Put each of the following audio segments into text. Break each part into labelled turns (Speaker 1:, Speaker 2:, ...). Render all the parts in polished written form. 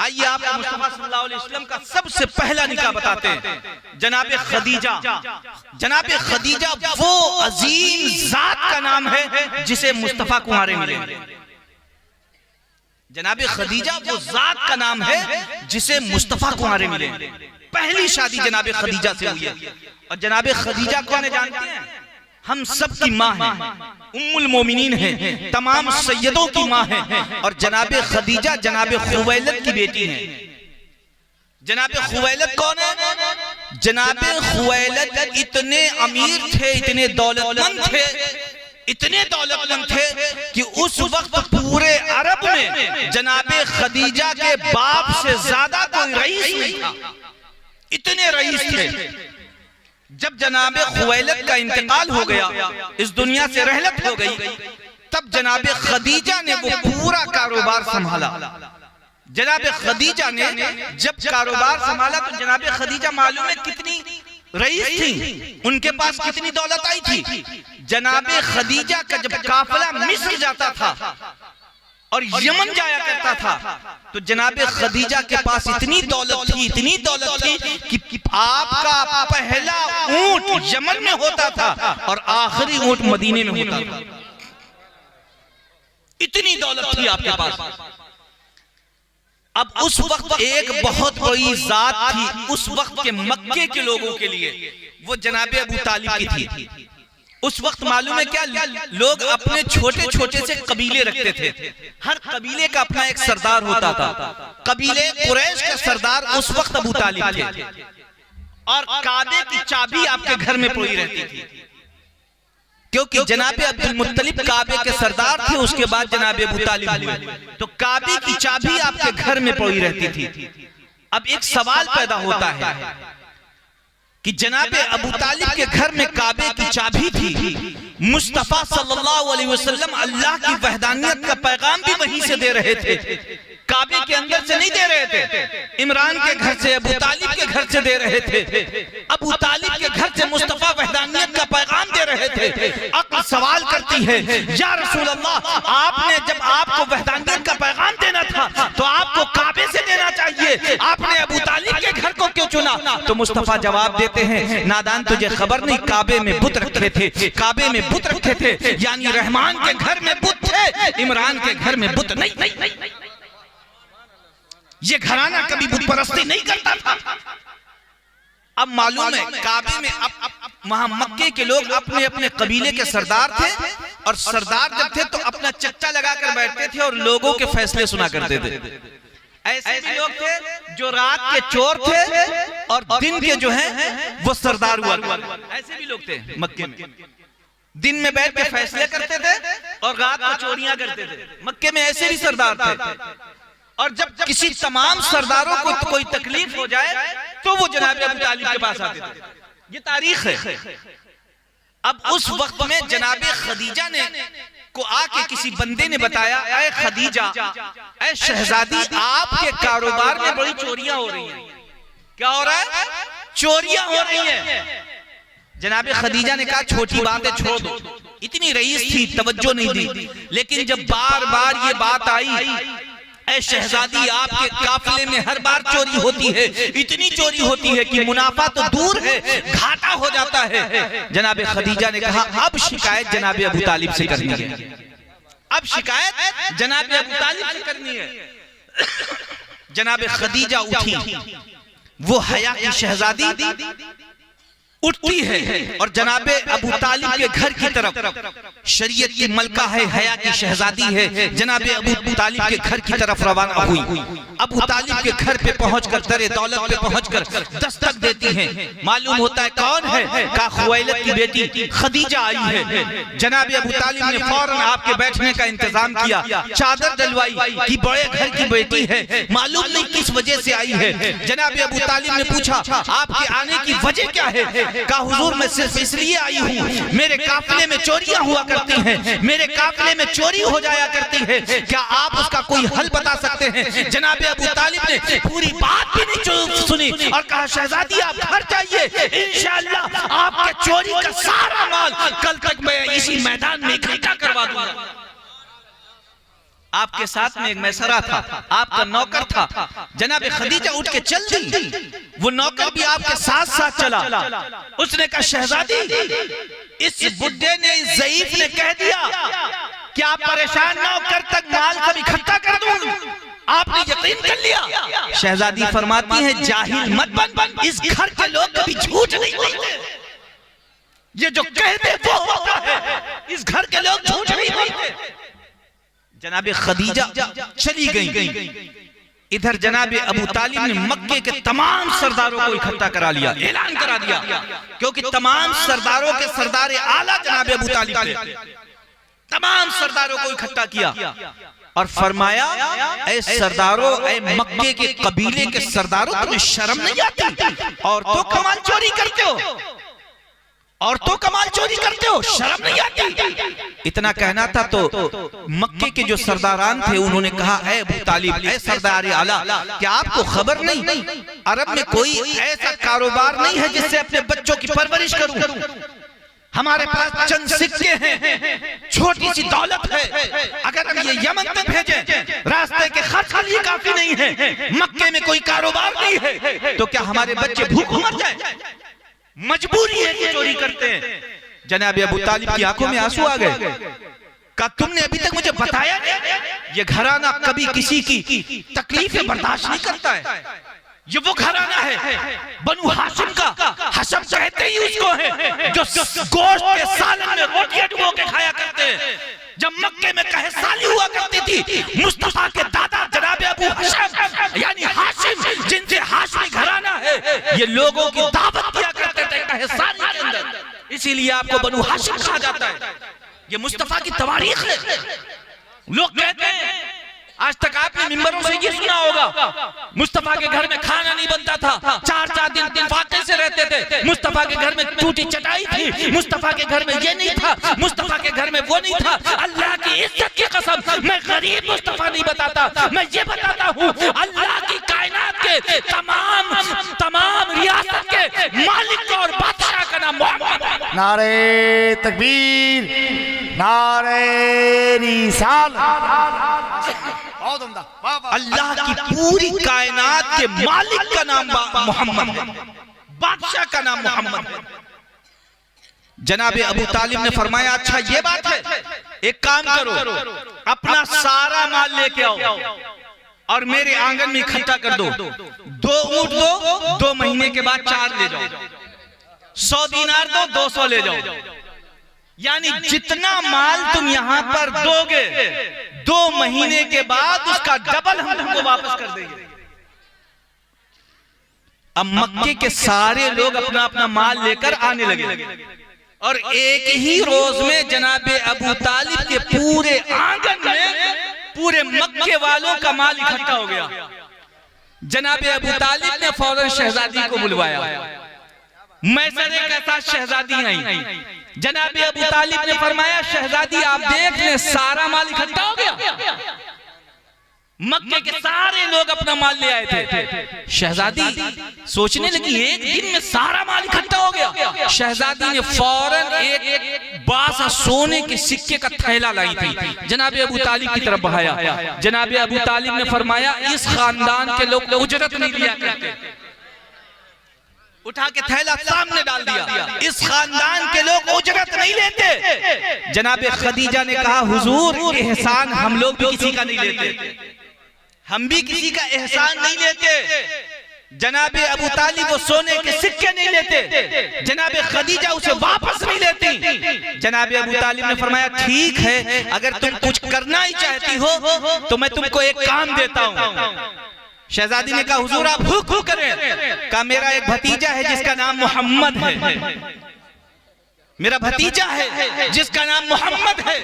Speaker 1: आइए आपको मुस्तफा सल्लल्लाहु अलैहि वसल्लम का सबसे पहला निकाह बताते हैं। जनाबे खदीजा, जनाबे खदीजा वो अजीम जात का नाम है जिसे मुस्तफा कुंवारे मिले। जनाबे खदीजा वो जात का नाम है जिसे मुस्तफा कुंवारे मिले। पहली शादी जनाबे खदीजा से हुई है। और जनाबे खदीजा कौन है जानते हैं? हम सब की माँ है, उम्मुल मोमिनीन है, तमाम सैयदों की माँ है। और जनाबे खदीजा जनाबे खुवैलद की बेटी है। जनाबे खुवैलद कौन है? जनाबे खुवैलद इतने अमीर थे, इतने दौलतमंद थे, इतने दौलतमंद थे कि उस वक्त पूरे अरब में जनाबे खदीजा के बाप से ज्यादा कोई रईस नहीं था। इतने रईस थे। जब जनाबे खुवैलद का इंतकाल हो गया, इस दुनिया से रहलत हो गई, तब जनाबे खदीजा ने वो पूरा कारोबार संभाला। जनाबे खदीजा ने जब कारोबार संभाला तो जनाबे खदीजा मालूम है कितनी रईस थी, उनके पास कितनी दौलत आई थी। जनाबे खदीजा का जब काफिला मिस्र जाता था और यमन जाया करता था तो जनाबे खदीजा के पास इतनी दौलत थी, इतनी दौलत थी कि आपका पहला ऊंट यमन में होता था और आखिरी ऊंट मदीने में होता था। इतनी दौलत थी आपके पास। अब उस वक्त एक बहुत बड़ी जात थी उस वक्त के मक्के के लोगों के लिए, वो जनाबे अबू तालिब की थी। उस वक्त मालूम है क्या, लोग अपने छोटे छोटे से कबीले रखते थे। हर कबीले का अपना एक सरदार होता था। कबीले कुरैश का सरदार उस वक्त अबू तालिब थे। और काबे की चाबी आपके घर में पड़ी रहती थी, क्योंकि जनाबे अब्दुल मुत्तलिब काबे के सरदार थे, उसके बाद जनाबे अबू तालिब हुए, तो काबे की चाबी आपके घर में पड़ी रहती थी। अब एक सवाल पैदा होता है कि जनाबे अबू तालिब के घर में काबे की चाबी थी, मुस्तफा सल्लल्लाहु अलैहि वसल्लम अल्लाह की वहदानियत का पैगाम भी वहीं से दे रहे थे, काबे के अंदर से नहीं दे रहे थे। इमरान के घर से, अबू तालिब के घर से दे रहे थे। अबू तालिब के घर से मुस्तफा वहदानियत का पैगाम दे रहे थे। अक्ल सवाल करती है, या रसूल अल्लाह, आपने जब आपको वहदानियत का पैगाम देना था तो आपको काबे से देना चाहिए, आपने अबू तालिब के घर को क्यों चुना? तो मुस्तफा जवाब देते हैं, नादान तुझे खबर नहीं, काबे में बुत रखे थे, काबे में बुत रखे थे, यानी रहमान के घर में बुत थे, इमरान के घर में बुत नहीं। ये घराना कभी बुत परस्ती नहीं करता था। अब मालूम है काबे में अब वहां मक्के के लोग अपने अपने कबीले के सरदार थे, और सरदार जब थे तो अपना चक्का लगाकर बैठते थे और लोगों के फैसले सुना करते थे। ऐसे भी लोग थे जो रात के चोर थे और दिन के जो हैं वो सरदार हुआ। ऐसे भी लोग थे मक्के में, दिन में बैठ के फैसले करते थे और रात को चोरियां करते थे। मक्के में ऐसे भी सरदार थे। और जब किसी तमाम सरदारों को कोई तकलीफ हो जाए तो वो जनाबे अबू तालिब के पास आते थे। ये तारीख है। अब उस वक्त में जनाबे खदीजा ने को आके किसी बंदे ने बताया, ऐ खदीजा, ऐ शहजादी, आपके कारोबार में बड़ी चोरियां हो रही हैं। क्या हो रहा है? चोरियां हो रही हैं। जनाबे खदीजा ने कहा, छोटी बातें छोड़ दो। इतनी रईस थी, तवज्जो नहीं दी। लेकिन जब बार बार ये बात आई, ऐ शहजादी, आपके काफिले में हर बार चोरी होती है, इतनी चोरी होती है कि मुनाफा तो दूर है, घाटा हो जाता है। जनाबे खदीजा ने कहा, अब शिकायत जनाबे अबू तालिब से करनी है, अब शिकायत जनाबे अबू तालिब से करनी है। जनाबे खदीजा उठी, वो हया की शहजादी उठती है और जनाबे अबू तालिब के घर की तरफ, शरीयत की मलका है, हया की शहजादी है, जनाबे अबू तालिब के घर की तरफ रवाना हुई। अबू तालिब के घर पे पहुंचकर, दरे दौलत पे पहुंचकर दस्तक देती हैं। मालूम होता है कौन है? का खुवैलद की बेटी खदीजा आई है। जनाबे अबू तालिब ने फौरन आपके बैठने का इंतजाम किया, चादर डलवाई कि बड़े घर की बेटी है, मालूम नहीं किस वजह से आई है। जनाबे अबू तालिब ने पूछा, आपके आने की वजह क्या है? कहा, हुजूर, मैं सिर्फ इसलिए आई हूँ, मेरे काफिले में चोरियां हुआ करती हैं, मेरे काफिले में चोरी हो जाया करती है, क्या आप उसका कोई हल बता सकते हैं? जनाबे अबू तालिब ने पूरी बात भी नहीं सुनी और कहा, शहजादी, आप घर जाइए, इंशाअल्लाह आपके चोरी का सारा माल कल तक मैं इसी मैदान में इकट्ठा करवा दूंगा। आपके साथ में एक मैसरा था, आपका नौकर था। जनाब खदीजा उठ के चल दी, वो नौकर भी आपके साथ साथ चला। उसने कहा शहजादी, इस बुड्ढे ने, इस ज़ईफ ने कह दिया कि आप परेशान ना हो, कर तक माल सब इकट्ठा कर दूं। आपने यकीन कर लिया। शहजादी फरमाती है जाहिल मत बन, इस घर के लोग कभी झूठ नहीं बोलते, ये जो कहते वो होता है, इस घर के लोग झूठ नहीं बोलते। जनाब खदीजा चली गई। इधर जनाब अबू तालिब ने मक्के के तमाम सरदारों को इकट्ठा करा लिया, ऐलान करा दिया, क्योंकि तमाम सरदारों के सरदार आला जनाब अबू तालिब थे। तमाम सरदारों को इकट्ठा किया और फरमाया, ऐ सरदारों, ऐ मक्के के कबीले के सरदारों, तुम्हें शर्म नहीं आती? औरतों का माल चोरी करते हो, औरतों का माल चोरी करते हो, शर्म नहीं आती? इतना कहना था तो मक्के के जो सरदारान थे उन्होंने कहा, ऐ अबू तालिब, ऐ सरदार आला, क्या आपको खबर नहीं, अरब में कोई ऐसा कारोबार नहीं है जिससे अपने बच्चों की परवरिश करूं? हमारे पास चंद सिक्के हैं, छोटी सी दौलत है, अगर हम ये यमन तक भेजें, रास्ते के खर्च के लिए काफी नहीं है, मक्के में कोई कारोबार नहीं है, तो क्या हमारे बच्चे भूखे मर जाए? मजबूरी है कि चोरी करते हैं। जनाब अबू तालिब की आंखों में आंसू आ गए। क्या तुमने अभी तक मुझे बताया नहीं? ये घराना कभी किसी की तकलीफें बर्दाश्त नहीं करता है। ये वो घराना है बनु हाशिम का, हशम कहते ही उसको है, जो गोश्त के सालन में रोटियां डुबो के खाया करते हैं। जब मक्के में कहसाली हुआ करती थी, मुस्तफा के दादा जनाब अबू हशम यानी हाशिम, जिनसे हाशमी घराना है, ये लोगों की दावत किया करते थे कहसाली के अंदर, इसीलिए आपको बनु हाशिम कहा जाता है। ये मुस्तफा की तवारीख है। लोग कहते हैं, आज तक आपने मिंबरों से ये सुना होगा, मुस्तफा के घर में खाना नहीं बनता था, 4-4 दिन फाके से रहते थे, मुस्तफा के घर में टूटी चटाई थी, मुस्तफा के घर में ये नहीं था, मुस्तफा के घर में वो नहीं था। अल्लाह की इज्जत की कसम, मैं गरीब मुस्तफा नहीं बताता, मैं ये बताता हूँ अल्लाह की कायनात के तमाम रियासत के मालिक और बादशाह का नाम मोहम्मद।
Speaker 2: नारे तकबीर, नारे रिसालत।
Speaker 1: अल्लाह की पूरी कायनात के मालिक का नाम मोहम्मद है, बादशाह का नाम मोहम्मद है। जनाब अबू तालिब ने फरमाया, अच्छा ये बात है, एक काम करो, अपना सारा माल लेके आओ और मेरे आंगन में इकट्ठा कर दो। 2 ऊंट दो, 2 महीने के बाद 4 ले जाओ, 100 दीनार दो, 200 ले जाओ, यानी जितना माल तुम यहाँ पर दोगे 2 महीने के बाद उसका डबल हम तुमको वापस कर देंगे। अब मक्के के सारे लोग अपना अपना माल लेकर आने लगे और एक ही रोज में जनाब अबू तालिब के पूरे आंगन में पूरे मक्के वालों का माल इकट्ठा हो गया। जनाब अबू तालिब ने फौरन शहजादी को बुलवाया। मैसरे के साथ शहजादी आई। जनाब अबू तालिब ने फरमाया, शहजादी आप देख लें, सारा माल इकट्ठा हो गया। मक्के के सारे लोग अपना माल ले आए थे। शहजादी सोचने लगी, एक दिन में सारा माल इकट्ठा हो गया। शहजादी ने फौरन एक बासा सोने के सिक्के का थैला लाई थी, जनाब अबू तालिब की तरफ बढ़ाया। जनाब अबू तालिब ने फरमाया, इस खानदान के लोग उजरत नहीं लिया करते। उठा के थैला सामने डाल दिया, इस खानदान के लोग उजरत नहीं लेते। जनाब खदीजा ने कहा, हुजूर एहसान हम लोग भी किसी का नहीं लेते, हम भी किसी का एहसान नहीं लेते। जनाब अबू तालिब वो सोने के सिक्के नहीं लेते, जनाब खदीजा उसे वापस नहीं लेती। जनाब अबू तालिब ने फरमाया, ठीक है, अगर तुम कुछ करना ही चाहती हो तो मैं तुमको एक काम देता हूँ। शहजादी ने कहा, हुजूर आप हुक्म करें। कहा, मेरा एक भतीजा है जिसका नाम मोहम्मद है, मेरा भतीजा है जिसका नाम मोहम्मद है,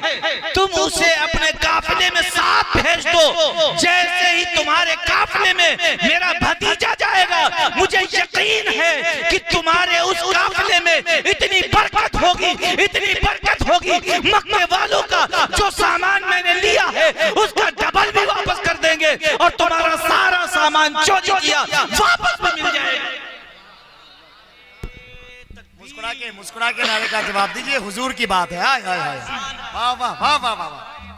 Speaker 1: तुम उसे अपने काफिले में साथ भेज दो। जैसे ही तुम्हारे काफिले में मेरा भतीजा जाएगा, मुझे यकीन है कि तुम्हारे उस काफिले में इतनी बरकत होगी, इतनी बरकत होगी, मक्के वालों का जो सामान मैंने लिया है उसका डबल भी वापस कर देंगे और तुम्हारा सारा सामान चोरी किया वापस भी मिल जाएगा।
Speaker 2: मुस्कुरा के नारे का जवाब दीजिए, हुजूर की बात है। वाह वाह वाह वाह वाह,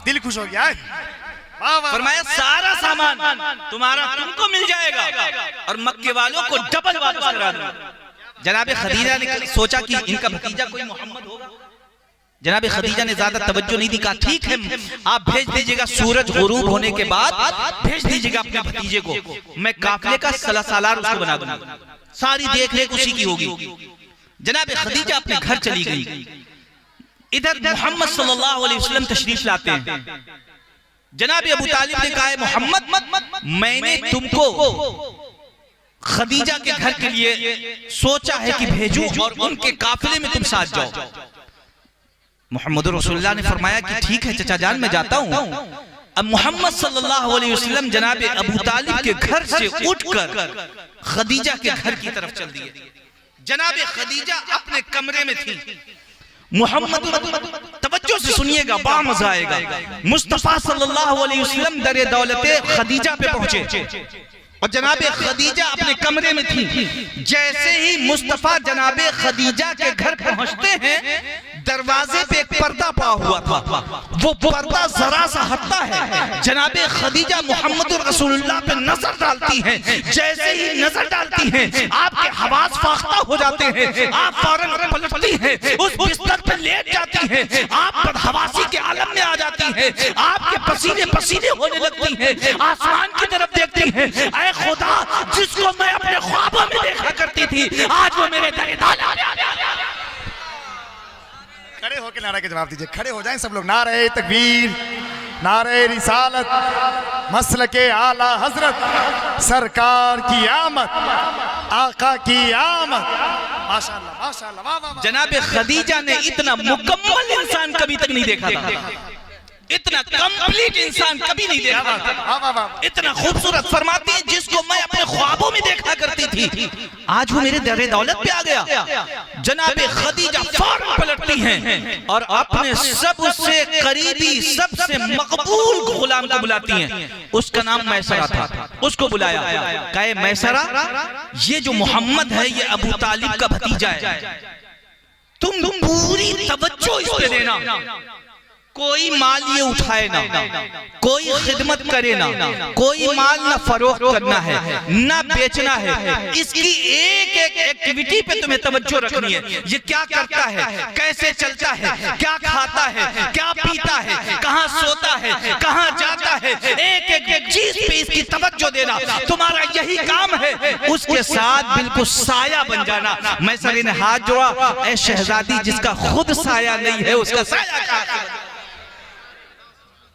Speaker 2: दिल खुश हो गया है।
Speaker 1: फरमाया सारा सामान तुम्हारा तुमको मिल जाएगा और मक्के वालों को डबल वापस करा दूंगा। जनाब खदीजा ने सोचा कि इनका भतीजा कोई मोहम्मद होगा। जनाब खदीजा ने ज्यादा तवज्जो नहीं दी, कहा ठीक है आप भेज दीजिएगा, सूरज गुरूब होने के बाद भेज दीजिएगा अपने भतीजे को, मैं काफिले का सलासालार उसको बना दूंगा, सारी देख रेख उसी की होगी। जनाब खदीजा अपने घर चली गई। इधर मोहम्मद सल्लल्लाहु अलैहि वसल्लम तशरीफ लाते हैं। जनाब अबू तालिब ने कहा मोहम्मद मैंने तुमको खदीजा के घर के लिए सोचा है कि भेजूं और उनके काफिले में तुम साथ जाओ। मोहम्मद रसूलुल्लाह ने फरमाया कि ठीक है चचा जान मैं जाता हूं। अब मोहम्मद सल्लल्लाहु अलैहि वसल्लम जनाब अबू तालिब के घर से उठकर खदीजा के घर की तरफ चल दिए। जनाब खदीजा अपने कमरे में थी। मोहम्मद तवज्जो से सुनिएगा, बड़ा मजा आएगा। मुस्तफा सल्लल्लाहु अलैहि वसल्लम दरे दौलते खदीजा पे पहुंचे और जनाबे खदीजा अपने कमरे में थी। जैसे ही मुस्तफा जनाबे खदीजा के घर पहुंचते हैं, दरवाजे पे एक पर्दा पड़ा हुआ था, वो पर्दा जरा सा हटता है। जनाबे खदीजा मोहम्मद रसूलुल्लाह पे नजर डालती हैं। जैसे ही नजर डालती हैं, आपके हवास फाख्ता हो जाते हैं, आप फौरन पलटती हैं, उस बिस्तर पे लेट जाती हैं, आप बदहवासी के आलम में आ जाती हैं, आपके पसीने पसीने होने लगती हैं, आसमान की तरफ देखती हैं। ऐ खुदा, जिसको मैं अपने ख्वाबों में देखा करती थी, आज वो मेरे दर
Speaker 2: खड़े होकर नारा के जवाब दीजिए। खड़े हो जाएं सब लोग। नारे तकबीर, नारे रिसालत, मसलके आला हजरत, सरकार की आमद, आका की आमद। माशाअल्लाह माशाअल्लाह, वाह वाह।
Speaker 1: जनाब खदीजा ने इतना मुकम्मल इंसान कभी तक नहीं देखा था, इतना कंप्लीट इंसान कभी नहीं देखा था, इतना खूबसूरत। फरमाती है जिसको मैं अपने ख्वाबों में देखा करती थी, आज वो मेरे दरे दौलत पे आ गया। जनाबे खदीजा फौरन पलटती हैं और अपने सबसे करीबी सबसे मकबूल गुलाम को बुलाती हैं। उसका नाम मैसरा था। उसको बुलाया, कहे मैसरा, ये जो मोहम्मद है ये अबू तालिब का भतीजा है, तुम पूरी तवज्जो इस पे देना, कोई माल ये उठाए ना, कोई खिदमत करे ना, कोई माल ना फरोख्त करना है ना बेचना है। इसकी एक एक एक्टिविटी पे तुम्हें तवज्जो रखनी है। ये क्या करता है, कैसे चलता है, क्या खाता है, क्या पीता है, कहाँ सोता है, कहाँ जाता है, एक एक चीज पे इसकी तवज्जो देना तुम्हारा यही काम है। उसके साथ बिल्कुल साया बन जाना। मैं सर ने हाथ जोड़ा, ऐ शहजादी जिसका खुद साया नहीं है उसका साया कहाँ से,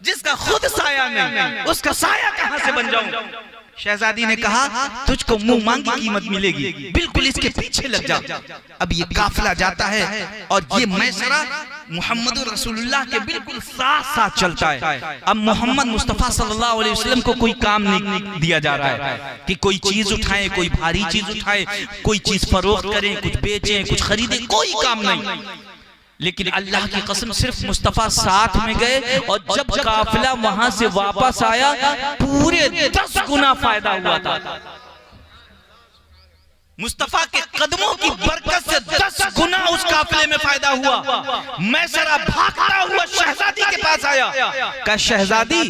Speaker 1: जिसका खुद साया नहीं उसका साया कहां से बन जाऊं। शहजादी ने कहा तुझको मुंह मांगी कीमत मिलेगी, बिल्कुल इसके पीछे लग जा। अब ये काफिला जाता है और ये मैसरा मोहम्मद रसूलुल्लाह के बिल्कुल साथ साथ चलता है। अब मोहम्मद मुस्तफा सल्लल्लाहु अलैहि वसल्लम को कोई काम नहीं दिया जा रहा है कि कोई चीज उठाए, कोई भारी चीज उठाए, कोई चीज फरोख्त करें, कुछ बेचें, कुछ खरीदें, कोई काम नहीं। लेकिन अल्लाह की कसम सिर्फ मुस्तफा साथ में गए और जब काफिला वहां से वापस आया पूरे 10 गुना फायदा हुआ था। मुस्तफा के कदमों की बरकत से 10 गुना उस काफिले में फायदा हुआ। मैसरा भागता हुआ शहजादी के पास आया, कहा शहजादी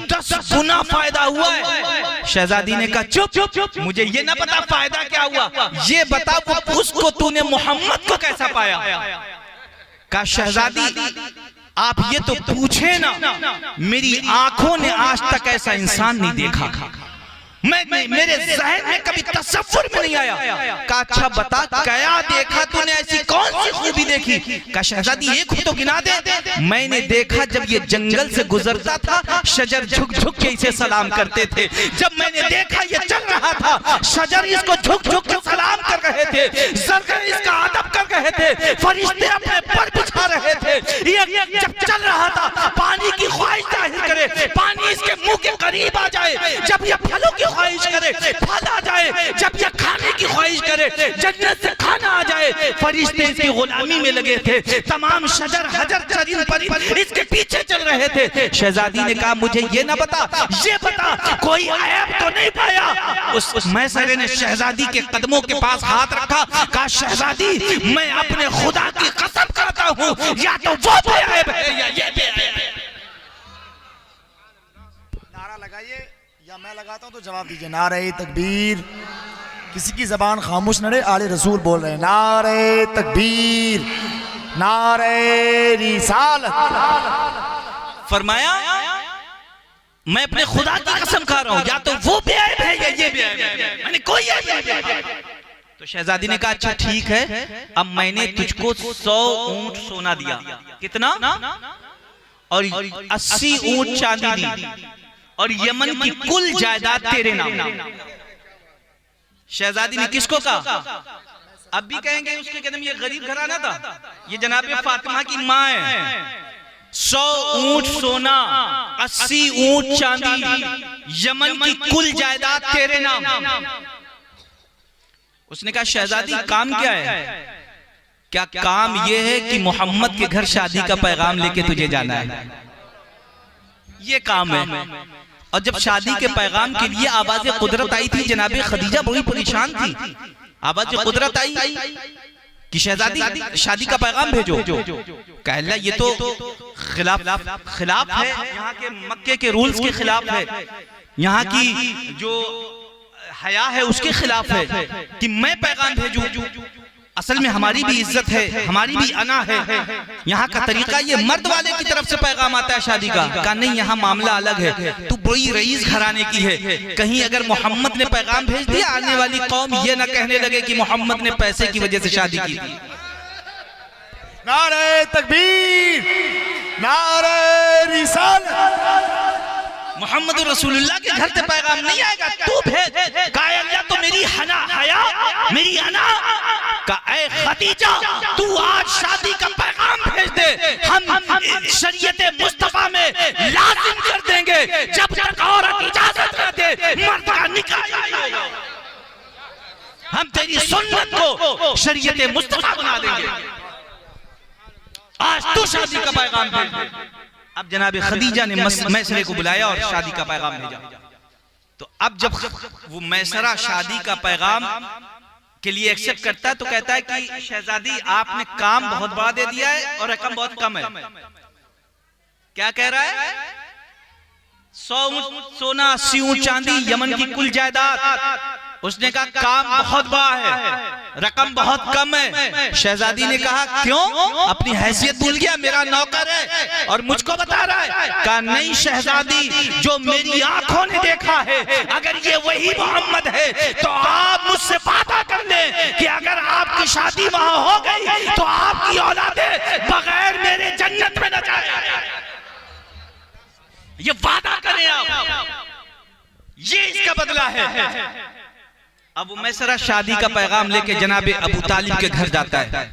Speaker 1: 10 गुना फायदा हुआ है। शहजादी ने कहा चुप चुप, मुझे ये ना पता फायदा क्या हुआ, ये बता उसको तूने मोहम्मद को कैसा पाया। कहा शहजादी आप ये तो पूछे ना, मेरी आंखों ने आज तक ऐसा इंसान नहीं देखा, मेरे ज़हन में कभी तसव्वुर में नहीं आया। कहा अच्छा बता क्या देखा तूने, ऐसी कौन सी खूबी देखी। कहा शहजादी एक तो गिना दे। मैंने देखा जब ये जंगल से गुजरता था शजर झुक झुक के इसे सलाम करते थे, जब मैंने देखा ये चल रहा था शजर इसको झुक झुक के सलाम कर रहे थे, ज़रगर इसका अदब कर रहे थे, फरिश्ते अपने पर बिछा रहे थे, ये जब चल रहा था पानी की ख्वाहिश जाहिर करे, पानी इसके मुंह के करीब आ जाए, जब ये फलों की ख्वाहिश करे फल आ जाए, जब ये खाने की ख्वाहिश करे जन्नत से खाना आ जाए। फरिश्ते इसकी गुलामी में लगे थे, तमाम शजर हजर चरिंद परिंद इसके पीछे चल रहे थे। शहजादी ने कहा मुझे ये ना बता, ये बता कोई ऐब तो नहीं पाया। उस मैसरे ने शहजादी के कदमों के पास हाथ रखा, कहा शहजादी मैं अपने खुदा की कसम करता हूँ या तो वो ऐब है या ये ऐब है।
Speaker 2: या मैं लगाता हूं तो जवाब दीजिए। नारे तकबीर। किसी की जबान खामोश न रहे, आले रसूल बोल रहे हैं। नारे तकबीर, नारे रिसालत।
Speaker 1: फरमाया मैं अपने खुदा की कसम खा रहा हूं, या तो वो बेअयब है या ये बेअयब है, मैंने कोई ऐब नहीं। तो शहजादी ने कहा अच्छा ठीक है, अब मैंने तुझको 100 ऊंट सोना दिया। कितना? और 80 ऊंट चांदी दी, और यमन की कुल जायदाद तेरे नाम। शहजादी ने किसको कहा? अब भी कहेंगे उसके कदम ये गरीब घराना था, ये जनाब फातिमा की माँ है। 100 ऊंट सोना, 80 ऊंट चांदी, यमन की कुल जायदाद तेरे नाम। उसने कहा शहजादी काम क्या है? क्या काम यह है कि मोहम्मद के घर शादी का पैगाम लेके तुझे जाना है, ये काम है। और जब शादी के पैगाम के लिए आवाज़ कुदरत आई थी, जनाब खदीजा बड़ी परेशान थी। आवाज़ कुदरत आई कि शहजादी शादी का पैगाम भेजो। कहला ये तो खिलाफ है, यहाँ के मक्के के रूल्स के खिलाफ है, यहाँ की जो हया है उसके खिलाफ है कि मैं पैगाम भेजूं। असल में हमारी भी इज्जत है, हमारी भी अना है। यहाँ का तरीका ये मर्द वाले की तरफ से पैगाम आता है शादी का। कहा नहीं, यहाँ मामला अलग है, तू बड़ी रईस घराने की है, कहीं अगर मोहम्मद ने पैगाम भेज दिया, आने वाली कौम ये न कहने लगे कि मोहम्मद ने पैसे की वजह से शादी की थी।
Speaker 2: नारे तकबीर, नारे रिसालत।
Speaker 1: मोहम्मद रसूलुल्लाह के घर से पैगाम नहीं आएगा, तू भेज। काया तो मेरी हया, मेरी अना का ऐ खदीजा, तू आज शादी का पैगाम भेज दे, हम शरीयत मुस्तफा में लाजिम कर देंगे, जब तक औरत इजाजत न दे मर्द का निकाह नहीं होगा, हम तेरी सुन्नत को शरीयत मुस्तफा बना देंगे। आज तू शादी का पैगाम भेज दे। अब जनाब खदीजा ने मैसरे को बुलाया और शादी का पैगाम भेजा। तो अब जब वो मैसरा शादी का पैगाम के लिए एक्सेप्ट करता है तो कहता है कि शहजादी आपने काम बहुत बड़ा दे दिया है और रकम बहुत कम है। क्या कह रहा है? 100 ऊंट सोना, 80 ऊंट चांदी, यमन की कुल जायदाद। उसने कहा काम बहुत बड़ा है, रकम बहुत कम है। शहजादी ने कहा क्यों? अपनी हैसियत भूल गया, मेरा नौकर है और मुझको बता रहा है। कहा नहीं शहजादी, जो मेरी आंखों ने देखा है, अगर ये वही मोहम्मद है तो आप मुझसे वादा कर लें कि अगर आपकी शादी वहां हो गई तो आपकी औलादें बगैर मेरे जन्नत में न जाए। ये वादा करें आप, ये इसका बदला है। अब वो मैसरा शादी का पैगाम लेके जनाबे अबू तालिब के घर जाता है।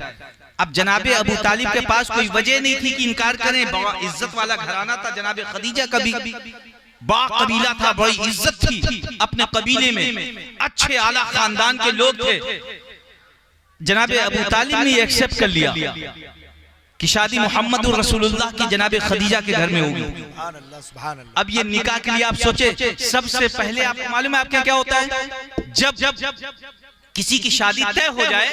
Speaker 1: अब जनाबे अबू तालिब के पास कोई वजह नहीं थी कि इनकार करें, बड़ा इज्जत वाला घराना था। जनाबे खदीजा का भी बा कबीला था, बड़ी इज्जत थी अपने कबीले में, अच्छे आला खानदान के लोग थे। जनाबे अबू तालिब ने एक्सेप्ट कर लिया कि शादी मोहम्मद रसूलुल्लाह की जनाबे खदीजा के घर में होगी। अब ये निकाह के लिए आप सोचे, सबसे पहले आपको मालूम है आपके क्या होता है? जब किसी की शादी तय हो जाए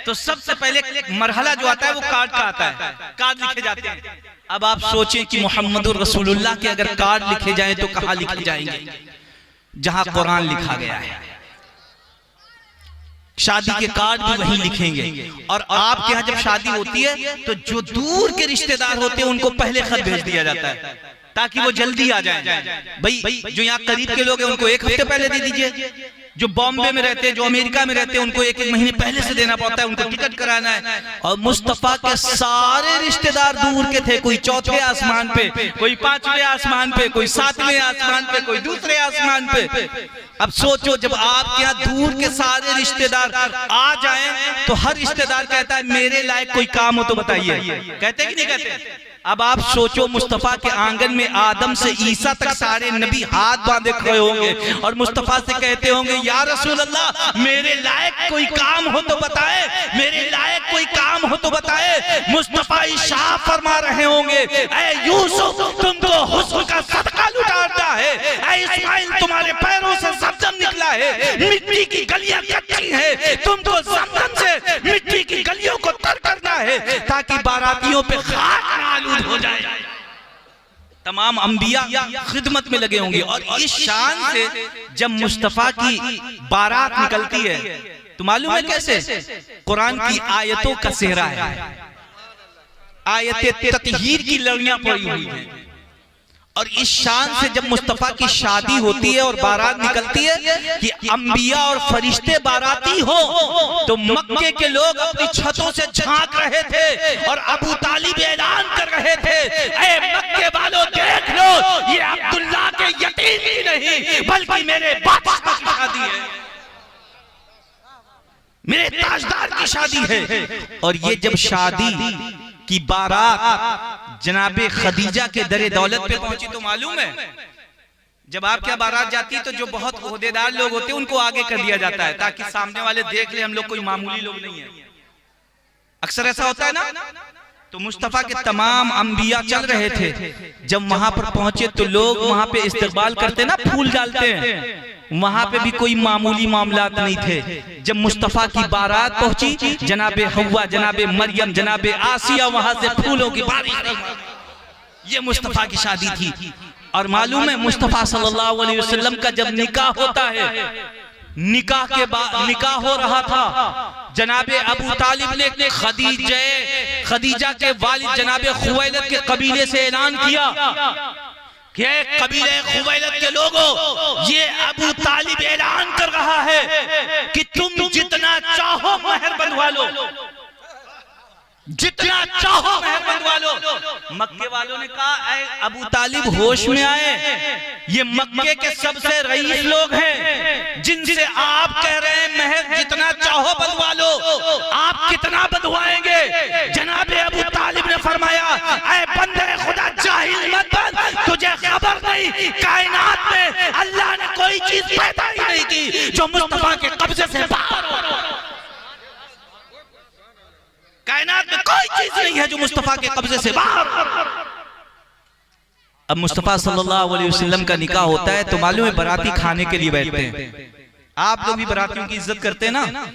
Speaker 1: तो सबसे पहले मरहला जो आता है वो कार्ड का आता है, कार्ड लिखे जाते हैं। अब आप सोचें कि मोहम्मद रसूलुल्लाह के अगर कार्ड लिखे जाए तो कहाँ लिखे जाएंगे? जहां कुरान लिखा गया है। शादी के कार्ड भी वहीं लिखेंगे। और आपके यहाँ जब शादी होती है तो जो दूर के रिश्तेदार होते हैं उनको पहले खत भेज दिया जाता है ताकि वो जल्दी आ जाएं। भाई जो यहाँ करीब के लोग हैं उनको 1 हफ्ते पहले दे दीजिए, जो बॉम्बे में रहते हैं, जो अमेरिका में रहते हैं, उनको 1-1 महीने पहले से देना पड़ता है, उनको टिकट कराना है। और मुस्तफा के सारे रिश्तेदार दूर के थे, कोई 4थे आसमान पे, कोई 5वें आसमान पे, कोई 7वें आसमान पे, कोई दूसरे आसमान पे। अब सोचो जब आपके यहाँ दूर के सारे रिश्तेदार आ जाएं तो हर रिश्तेदार कहता है मेरे लायक कोई काम हो तो बताइए, कहते कि नहीं कहते? अब आप सोचो मुस्तफा के आंगन में आदम से ईसा तक सारे नबी हाथ बांधे खड़े होंगे और मुस्तफा से कहते होंगे या रसूल अल्लाह मेरे लायक कोई काम हो तो बताए, मेरे लायक कोई काम हो तो बताए। मुस्तफा इशारा फरमा रहे होंगे ऐ यूसुफ तुमको हुस्न का सदका लुटाना है, ऐ इस्माइल तुम्हारे पैरों से ज़मज़म निकला है, मिट्टी की गलियां कच्ची हैं, तुमको ज़मज़म से मिट्टी की गलियों को तर करना है ताकि बारातियों पे खाक आलूद हो जाए। तमाम अंबिया खिदमत में लगे होंगे। और इस शान से जब मुस्तफा की बारात निकलती है तो मालूम है कैसे? कुरान की आयतों का सेहरा है, आयतें ततहीर की लड़ियां पड़ी हुई हैं। और इस शान से जब मुस्तफा की शादी होती है और बारात निकलती है कि अंबिया और फरिश्ते बाराती हो, तो मक्के के लोग अपनी छतों से झांक रहे थे और अबू तालिब ऐलान कर रहे थे, ऐ मक्के वालों देख लो, ये अब्दुल्ला के यतीम ही नहीं बल्कि मेरे बादशाह की शादी है, मेरे ताजदार की शादी है। और ये जब शादी की बारात जनाबे खदीजा के दरे दौलत पे पहुंची तो मालूम है जब आप क्या बारात जाती है तो जो बहुत ओहदेदार लोग होते हैं उनको आगे कर दिया जाता है ताकि सामने वाले देख ले हम लोग कोई मामूली लोग नहीं है। अक्सर ऐसा होता है ना। तो मुस्तफा के तमाम अंबिया चल रहे थे, जब वहां पर पहुंचे तो लोग वहां पे इस्तकबाल करते ना, फूल डालते हैं, वहां पे भी कोई मामूली मामलात नहीं थे। जब मुस्तफा की बारात पहुंची, जनाबे हव्वा, जनाबे मरियम, जनाबे आसिया वहां से फूलों की बारिश, ये मुस्तफा की शादी थी। और मालूम है मुस्तफा सल्लल्लाहु अलैहि वसल्लम का जब निकाह होता है, निकाह के बाद निकाह हो रहा था, जनाबे अबू तालिब ने खदीजा के वालिद जनाबे खुवैलद के कबीले से ऐलान किया कि कबीले खुवैलद के लोगों, ये अबू तालिब ऐलान कर रहा है कि तुम जितना चाहो महर बनवा लो, जितना चाहो महर बनवा लो। मक्के वालों ने कहा, ऐ अबू तालिब होश में आए, ये मक्के के सबसे रईस लोग हैं जिनसे आप कह रहे हैं महर जितना चाहो बनवा लो, आप कितना बनवाएंगे? जनाबे अबू तालिब ने फरमाया, ऐ बंदे खुदा जाहिल मत बन, तुझे खबर नहीं कायनात में अल्लाह ने कोई चीज पैदा ही नहीं की जो मुस्तफा के कब्जे से बाहर हो। कायनात में कोई चीज नहीं है जो मुस्तफा के कब्जे से बाहर। अब मुस्तफा सल्लल्लाहु अलैहि वसल्लम का निकाह होता है तो मालूम है बाराती खाने के लिए बैठते हैं। आप लोग भी बारातियों की इज्जत करते हैं ना।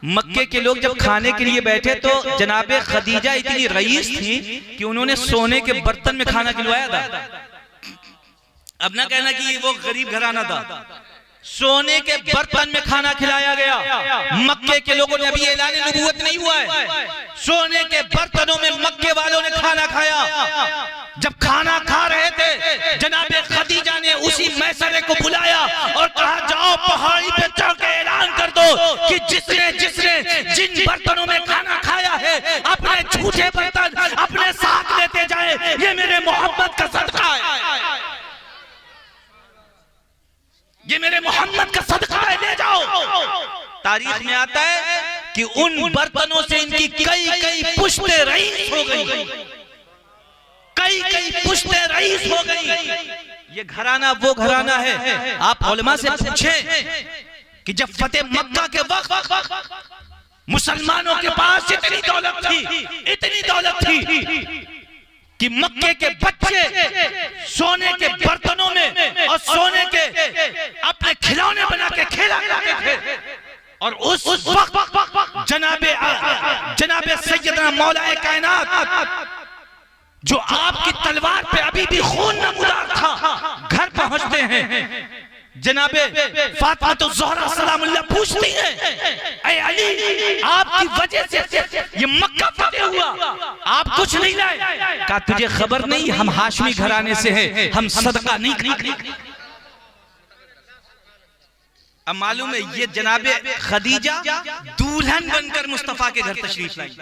Speaker 1: मक्के के लोग जब खाने के लिए बैठे तो जनाबे खदीजा इतनी रईस थी कि उन्होंने सोने के बर्तन में खाना खिलवाया था। अब ना कहना कि वो गरीब घराना था, सोने के बर्तन में खाना खिलाया गया। मक्के के लोगों ने, अभी ऐलान नबूवत नहीं हुआ है, सोने के बर्तनों में मक्के वालों ने खाना खाया। जब खाना खा रहे थे जनाबे खदीजा ने उसी मैसरे को बुलाया और कहा, जाओ पहाड़ी पे चढ़ के ऐलान कर दो कि जिसने जिसने जिन बर्तनों में खाना खाया है अपने झूठे बर्तन अपने साथ लेते जाए, ये मेरे मोहब्बत का सदका है, ये मेरे मोहम्मद का सदका है, ले जाओ। तारीख में आता है कि उन बर्तनों से इनकी कई कई पुश्तें रईस हो गई, कई कई पुश्तें रईस हो गई। ये घराना वो घराना है। आप उलमा से पूछें कि जब फतेह मक्का के वक्त मुसलमानों के पास इतनी दौलत थी कि मक्के के बच्चे सोने के बर्तनों में और सोने के अपने खिलौने बना के खेला करते थे। और उस वक्त जनाबे सैयदना मौलाए कायनात जो आपकी तलवार पे अभी भी खून नमूदार था, घर पहुंचते हैं, जनाबे फातिमा तो ज़ोहरा सलामुल्लाह पूछती है, ऐ अली आपकी वजह से ये मक्का फतेह हुआ, आप कुछ नहीं लाए? कहा तुझे खबर नहीं, हम हाशमी घराने से हैं, हम सदका नहीं खरीदते। अब मालूम है ये जनाबे खदीजा दुल्हन बनकर मुस्तफा के घर तशरीफ लाई,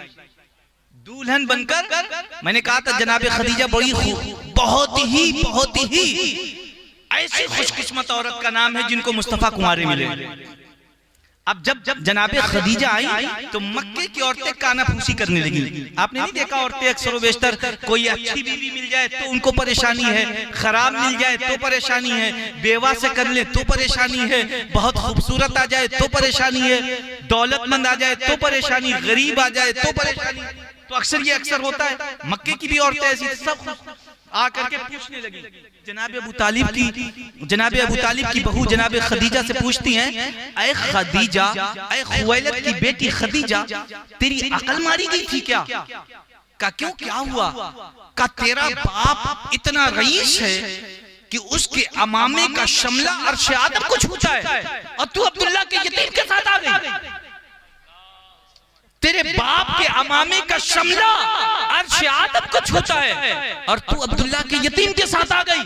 Speaker 1: दुल्हन बनकर। मैंने कहा था जनाबे खदीजा बड़ी बहुत ही ऐसी खुशकिस्मत औरत का नाम है जिनको मुस्तफा कुंवारे मिले। अब जब जनाबे खदीजा आई तो मक्के की औरतें काना फूसी करने लगी। आपने नहीं देखा औरतें अक्सर बेशतर कोई अच्छी बीवी मिल जाए तो उनको परेशानी है, खराब मिल जाए तो परेशानी है, बेवा से कर ले तो परेशानी है, बहुत खूबसूरत आ जाए तो परेशानी है, दौलतमंद आ जाए तो परेशानी, गरीब आ जाए तो परेशानी। तो अक्सर होता है। मक्के की भी औरतें ऐसी सब आकर के पूछने लगी। जनाबे अबू तालिब की बहू जनाबे खदीजा से पूछती हैं, ऐ खदीजा, ऐ खुवैलद की बेटी खदीजा, तेरी अकल मारी गई थी क्या? का क्यों, क्या हुआ? का तेरा बाप इतना रईस है कि उसके अमामे का शमला अर्श आदम को छूता है और तू अब्दुल्ला के यतीम के साथ आ गई। तेरे बाप के अमामे का शमला अर्श आदम को छूता है और तू अब्दुल्ला के यतीम के साथ आ गई।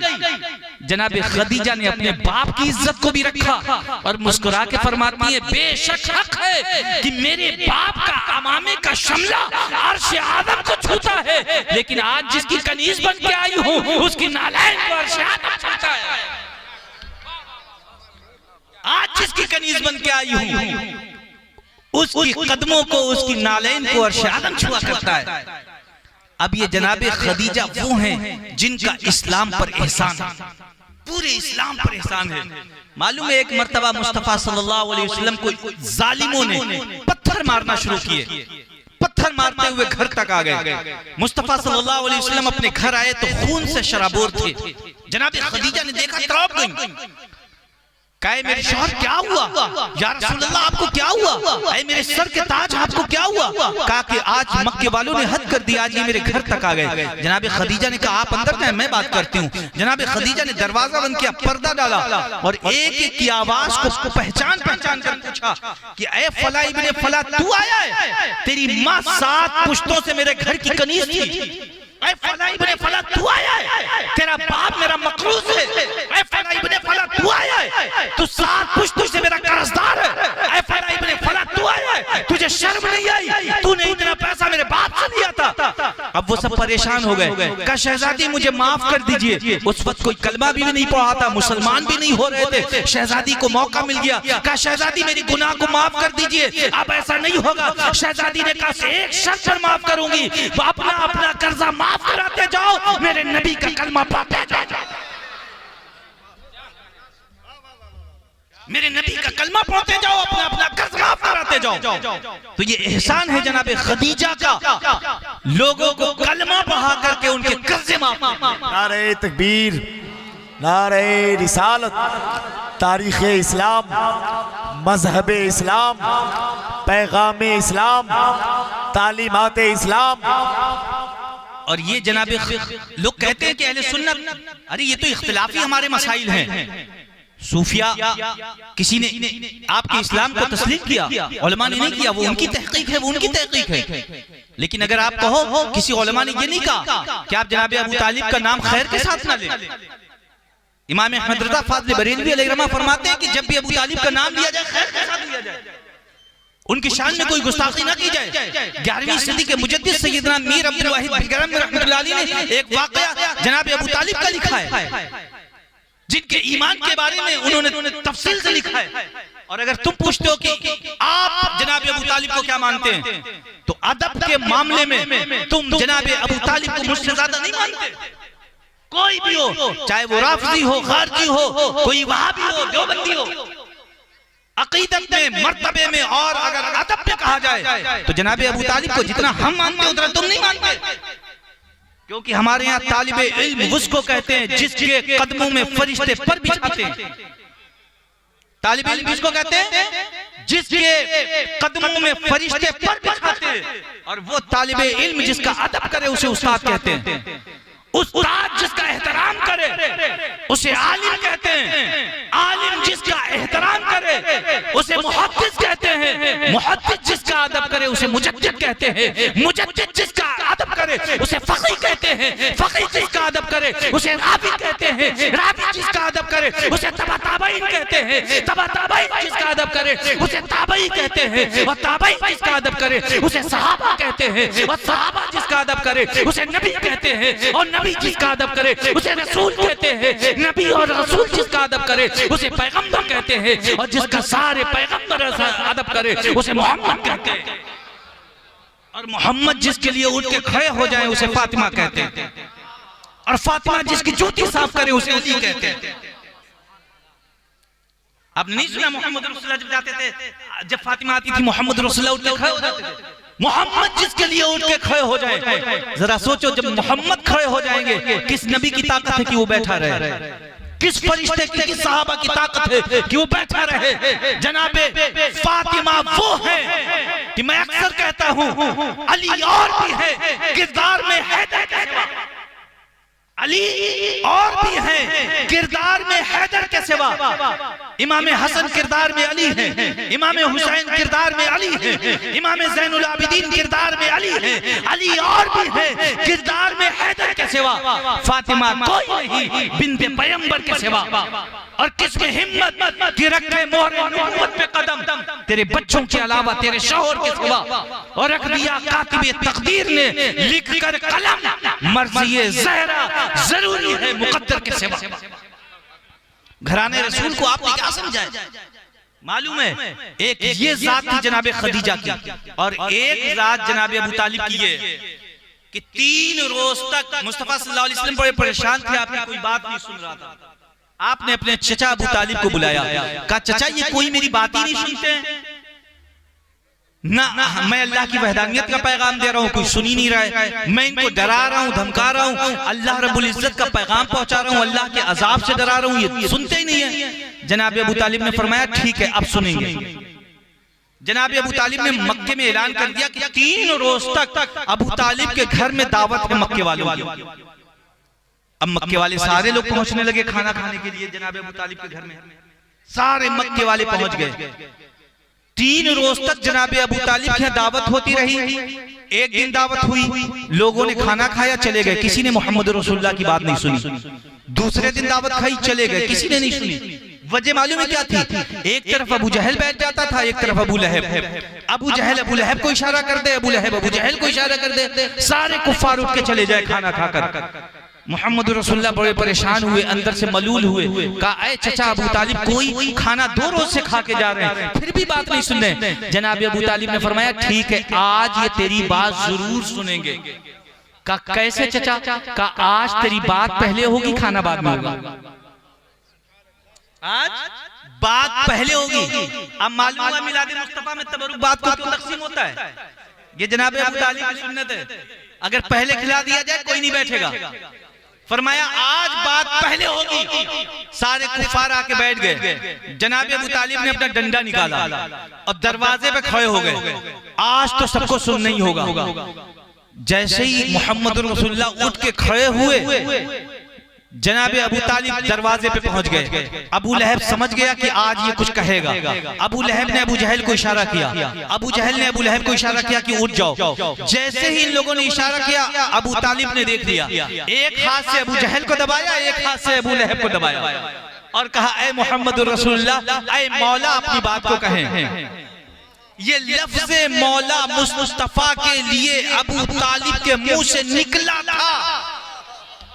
Speaker 1: जनाब खदीजा ने अपने बाप की इज्जत को भी रखा और मुस्कुरा के फरमाती है, बेशक हक है कि मेरे बाप का अमामे का शमला अर्श आदम को छूता है, लेकिन आज जिसकी कनीज बन के आई हूं उसकी नालायन को अर्श आदम छूता है। आज जिसकी कनीज बन के आई हूं उसकी कदमों को, उसकी नालैन को अर्श आदम छुआ करता है। अब ये जनाबे खदीजा वो हैं जिनका इस्लाम पर एहसान है, पूरे इस्लाम पर एहसान है। मालूम है एक मर्तबा मुस्तफा सल्लल्लाहु अलैहि वसल्लम को जालिमों ने पत्थर मारना शुरू किए। पत्थर मारते हुए घर तक आ गए। मुस्तफा सल्लल्लाहु अलैहि वसल्लम अपने घर आए तो खून से शराबोर थे। जनाबे खदीजा ने देखा, तड़प गई। कहे मेरे शौहर क्या हुआ? या रसूलल्लाह आपको क्या हुआ? अरे मेरे सर के ताज आपको क्या हुआ? कहा कि आज मक्के वालों ने हद कर दिया, आज ये मेरे घर तक आ गए। जनाबे खदीजा ने कहा आप अंदर जाए, मैं बात करती हूँ। जनाबे खदीजा ने दरवाजा बंद किया, पर्दा डाला और एक एक की आवाज को पहचान कर पूछा कि ए फला इब्ने फला तू आया है? तेरी माँ 7 पुश्तों से मेरे घर की कनीज थी। ऐ फला इब्ने फला तू आया है? तेरा बाप मेरा मकरूज है। ऐ फला इब्ने फला तू आया है? तू 7 पुश्तों से मेरा कर्जदार है। ऐ फला इब्ने फला तू आया है? तुझे शर्म नहीं आई? तूने इतना पैसा मेरे बाप से लिया था। अब वो सब परेशान हो गए। कहा शहजादी मुझे माफ कर दीजिए। उस वक्त कोई कलमा भी नहीं पढ़ा था, मुसलमान भी नहीं हो रहे थे। शहजादी को मौका मिल गया। कहा शहजादी मेरी गुनाह को माफ कर दीजिए, अब ऐसा नहीं होगा। शहजादी ने कहा एक शर्त पर माफ करूंगी, अपना अपना कर्जा माफ कराते जाओ, मेरे नबी का कलमा पढ़ते जाओ। मेरे नबी का कलमा पढ़ते जाओ, अपना अपना कर्ज माफ कराते जाओ। तो ये एहसान है जनाबे खदीजा का, लोगों को कलमा पढ़ा करके उनके कर्जे माफ।
Speaker 2: नारे तकबीर, नारे रिसालत, तारीख इस्लाम, मजहब इस्लाम, पैगाम इस्लाम, तालीमात इस्लाम।
Speaker 1: और ये जनाबे लोग कहते हैं कि अहले सुन्नत, अरे ये तो इख्तिलाफी हमारे मसाइल हैं। सूफिया किसी ने आपके इस्लाम को तस्लीम किया, उलमा ने नहीं किया, वो उनकी तहकीक है, वो उनकी तहकीक है। लेकिन अगर आप कहो किसी उलमा ने ये नहीं कहा कि आप जनाबे अबू तालिब का नाम खैर के साथ ना लें। इमाम अहमद रज़ा फाज़िल बरेलवी अलैहिर्रहमा फरमाते हैं कि जब भी अबू तालिब का नाम लिया जाए खैर के साथ लिया जाए, उनकी शान में कोई गुस्ताखी ना की जाए। 11वीं सदी के मुजद्दिद सैयदना मीर अब्दुल वाहिद बिरगरम रहमतुल्लाह अलैह ने एक वाकया जनाब अबू तालिब का लिखा है, जिनके ईमान के बारे में उन्होंने तफसील से लिखा है। और अगर तुम पूछते हो कि आप जनाब अबू तालिब को क्या मानते हैं, तो अदब के मामले में तुम जनाब अबू तालिब को मुझसे ज्यादा नहीं मानते। कोई भी हो, चाहे वो राफजी हो, खारजी हो, कोई वहाबी हो, देवबंदी हो, अकीदत में, मर्तबे में और अगर अदब में कहा जाए तो जनाब अबू तालिब को जितना हम मानते हैं उतना तुम नहीं मानते। क्योंकि हमारे यहाँ तालिबे इल्म उसको कहते हैं जिसके कदमों में फरिश्ते पर बिछाते हैं। तालिबे इल्म किसको कहते हैं? जिसके कदमों में फरिश्ते पर बिछाते हैं। और वो तालिबे इल्म जिसका अदब करे उसे उस्ताद कहते हैं। उस्ताद जिसका एहतराम करे उसे आलिम कहते हैं। आलिम जिसका एहतराम करे उसे मुहद्दिस कहते हैं। मुहद्दिस जिसका अदब करे उसे मुजद्दिद कहते हैं। मुजद्दिद जिसका अदब करे उसे फक़ीह कहते हैं। फक़ीह जिसका अदब करे उसे रावी कहते हैं। रावी जिसका अदब करे उसे तबा ताबईन कहते हैं। तबा ताबईन जिसका अदब करे उसे ताबई कहते हैं। और ताबई जिसका अदब करे उसे सहाबा कहते हैं। और सहाबा जिसका अदब करे उसे नबी कहते हैं। और नबी जिसका अदब करे उसे रसूल कहते हैं। नबी और रसूल जिसका अदब करे उसे पैगंबर कहते हैं। और जिसका सारे पैगंबर अदब करे उसे मोहम्मद कहते हैं। और मोहम्मद जिसके लिए उठ के खड़े हो जाए उसे फातिमा कहते हैं। और फातिमा जिसकी जूती साफ करे उसे अली कहते हैं। आपने नहीं सुना मोहम्मद रसूलुल्लाह जब जाते थे, जब फातिमा आती थी मोहम्मद रसूलुल्लाह उठ के खड़े हो जाते थे। मोहम्मद जिसके लिए उठ के खड़े हो जाए, जरा सोचो जब मोहम्मद खड़े हो जाएंगे किस नबी की ताकत है कि वो बैठा रहे, किस फरिश्ते की, किस सहाबा की ताकत है कि वो बैठा रहे। जनाबे फातिमा वो है कि मैं अक्सर कहता हूं, अली और भी है किरदार में हैदर के सिवा, अली और भी हैं किरदार में हैदर के सिवा। इमाम हसन किरदार में अली है, इमाम हुसैन किरदार में अली है, इमाम ज़ैनुल आबिदीन किरदार में अली है, अली और भी है किरदार में हैदर के सिवा। फातिमा कोई नहीं बिन्ते पैगंबर के सिवा। और किसमें हिम्मत कि रखे मोहर नबूवत पे कदम तेरे बच्चों के अलावा तेरे शौहर के सिवा। और रख दिया कातिबे तकदीर ने लिख कर कलम, मर्ज़ी ज़हरा जरूरी है मुकद्दर के सिवा। घराने रसूल को आपने क्या समझाया? मालूम है एक ये जात थी जनाबे खदीजा की, और एक जात जनाबे अबू तालिब की है कि 3 रोज तक मुस्तफा सल्लल्लाहु अलैहि वसल्लम बड़े परेशान थे, आपकी कोई बात नहीं सुन रहा था। आपने अपने चचा अबू तालिब को बुलाया, कहा चचा ये कोई मेरी बात ही नहीं सुनते ना, मैं अल्लाह की वहदानियत का पैगाम दे रहा हूँ, कोई सुन ही नहीं रहा है, मैं इनको डरा रहा हूँ, धमका रहा हूँ, अल्लाह रब्बुल इज्जत का पैगाम पहुंचा रहा हूँ, अल्लाह के अजाब से डरा रहा हूँ, ये सुनते ही नहीं है। जनाब अबू तालिब ने फरमाया ठीक है अब सुनेंगे। जनाब अबू तालिब ने मक्के में ऐलान कर दिया कि 3 रोज तक अबू तालिब के घर में दावत है मक्के वालों की। अब मक्के वाले सारे लोग पहुंचने लगे खाना खाने के लिए जनाब अबू तालिब के घर में, सारे मक्के वाले पहुंच गए। 3 रोज तक जनाबे अबू तालिब की दावत होती रही। एक दिन दावत हुई, लोगों ने खाना खाया चले गए, किसी ने मोहम्मद रसूलुल्लाह की बात नहीं सुनी। दूसरे दिन दावत खाई चले गए, किसी ने नहीं सुनी। वजह मालूम है क्या थी? एक तरफ अबू जहल बैठ जाता था, एक तरफ अबू लहब। अबू जहल अबू लहब को इशारा कर दे, अबू लहब अबू जहल को इशारा कर दे, सारे कुफ्फार उठ के चले जाए खाना खाकर। मोहम्मद रसूलुल्लाह बड़े परेशान हुए, अंदर से मलूल हुए, कहा ऐ चचा अबू तालिब कोई खाना 2 रोज से खा के जा रहे हैं फिर भी बात नहीं सुन रहे। जनाब अबू तालिब ने फरमाया ठीक है आज ये तेरी बात जरूर सुनेंगे। कहा कैसे चचा? कहा आज तेरी बात पहले होगी खाना बाद में होगा। आज बात पहले होगी। अब मालूम हुआ मिलाद मुस्तफा में तबरुक बात को तकसीम होता है, ये जनाब अबू तालिब की सुन्नत है। अगर पहले खिला दिया जाए कोई नहीं बैठेगा। फरमाया आज बात पहले होगी। सारे कुफार आके बैठ गए। जनाब अबू तालिब ने अपना डंडा निकाला और दरवाजे पे खड़े हो गए, आज तो सबको सुनना ही होगा। जैसे ही मोहम्मद रसूलुल्लाह उठ के खड़े हुए, जनाब अबू तालिब दरवाजे पे पहुंच गए। अबू लहब समझ गया कि आज ये कुछ कहेगा। अबू लहब ने अबू जहल को इशारा किया, अबू जहल ने अबू लहब को इशारा किया कि उठ जाओ। जैसे ही इन लोगों ने इशारा किया, अबू तालिब ने देख लिया, एक हाथ से अबू जहल को दबाया, एक हाथ से अबू लहब को दबाया और कहा ऐ मोहम्मद रसूलुल्लाह, ऐ मौला अपनी बात को कहें। ये लफ्ज़ मौला मुस्तफा के लिए अबू तालिब के मुंह से निकला था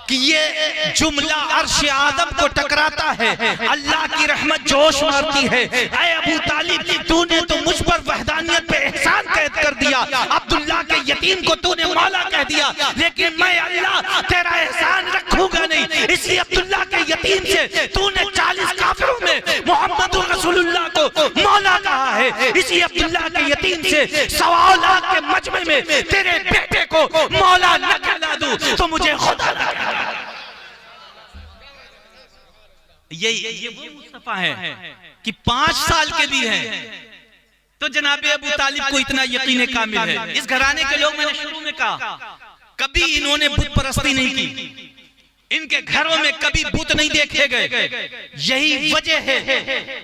Speaker 1: कि ये जुमला अर्श आदम को टकराता है, अल्लाह की रहमत जोश मारती है। ऐ अबू तालिब तूने तो मुझ पर वहदानियत पे एहसान कैद कर दिया, अब्दुल्ला के यतीम को तूने मौला कह दिया, लेकिन मैं अल्लाह तेरा एहसान रखूंगा नहीं। इसलिए अब्दुल्ला के यतीम से तूने 40 काफिरों में मोहम्मद रसूलुल्लाह को मौला कहा है। इसी अब्दुल्ला के यतीम से 1.25 लाख के मजमे में तेरे बेटे को मौला न कहला दूं तो मुझे खुदा ना कहला। ये वो मुस्तफा है कि 5 साल के भी हैं तो जनाबे अबू तालिब को इतना यकीन कामिल है। इस घराने के लोग, मैंने शुरू में कहा, कभी इन्होंने बुत परस्ती नहीं की, इनके घरों में कभी बुत नहीं देखे गए। यही वजह है